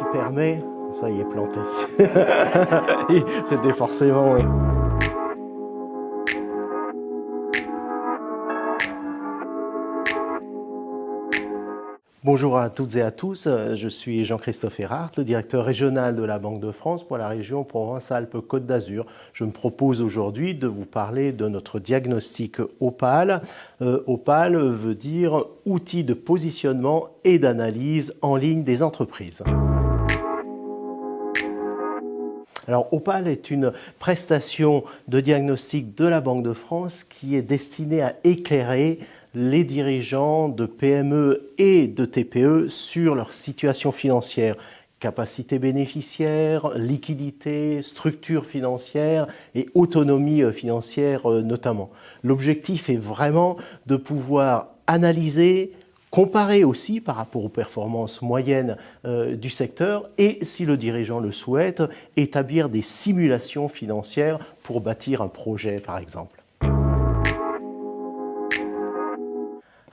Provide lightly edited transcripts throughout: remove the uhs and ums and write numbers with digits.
qui permet... Ça y est, planté. C'était forcément... Bonjour à toutes et à tous, je suis Jean-Christophe Erhardt, le directeur régional de la Banque de France pour la région Provence-Alpes-Côte d'Azur. Je me propose aujourd'hui de vous parler de notre diagnostic OPAL. OPAL veut dire outil de positionnement et d'analyse en ligne des entreprises. Alors, OPAL est une prestation de diagnostic de la Banque de France qui est destinée à éclairer les dirigeants de PME et de TPE sur leur situation financière, capacité bénéficiaire, liquidité, structure financière et autonomie financière notamment. L'objectif est vraiment de pouvoir analyser, comparer aussi par rapport aux performances moyennes du secteur et, si le dirigeant le souhaite, établir des simulations financières pour bâtir un projet par exemple.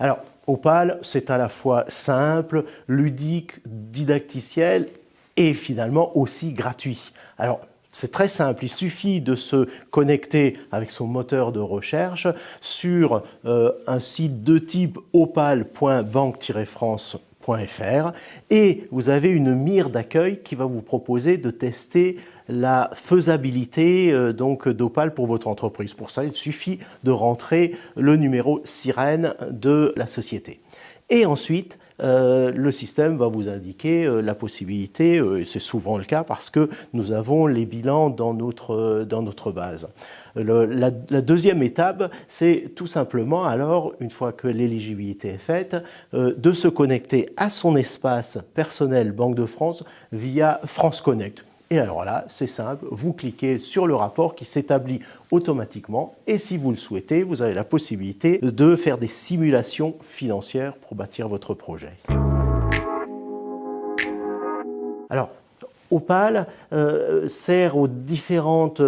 Alors, OPAL, c'est à la fois simple, ludique, didacticiel et finalement aussi gratuit. Alors, c'est très simple, il suffit de se connecter avec son moteur de recherche sur un site de type opal.banque-france.fr et vous avez une mire d'accueil qui va vous proposer de tester la faisabilité d'OPAL pour votre entreprise. Pour ça, il suffit de rentrer le numéro sirène de la société. Et ensuite, le système va vous indiquer la possibilité, c'est souvent le cas parce que nous avons les bilans dans notre base. La deuxième étape, c'est tout simplement, alors, une fois que l'éligibilité est faite, de se connecter à son espace personnel Banque de France via France Connect. Et alors là, c'est simple, vous cliquez sur le rapport qui s'établit automatiquement et si vous le souhaitez, vous avez la possibilité de faire des simulations financières pour bâtir votre projet. Alors, OPAL sert aux différentes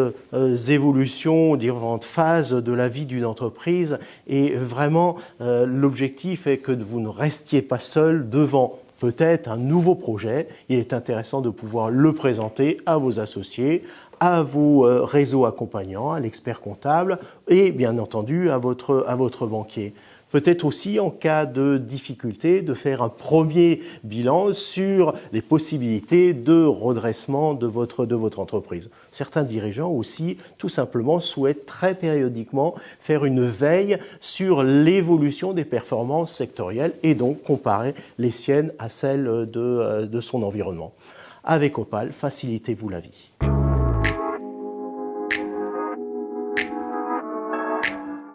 évolutions, aux différentes phases de la vie d'une entreprise et vraiment l'objectif est que vous ne restiez pas seul devant peut-être un nouveau projet. Il est intéressant de pouvoir le présenter à vos associés, à vos réseaux accompagnants, à l'expert comptable et bien entendu à votre banquier. Peut-être aussi, en cas de difficulté, de faire un premier bilan sur les possibilités de redressement de votre entreprise. Certains dirigeants aussi, tout simplement, souhaitent très périodiquement faire une veille sur l'évolution des performances sectorielles et donc comparer les siennes à celles de son environnement. Avec OPAL, facilitez-vous la vie.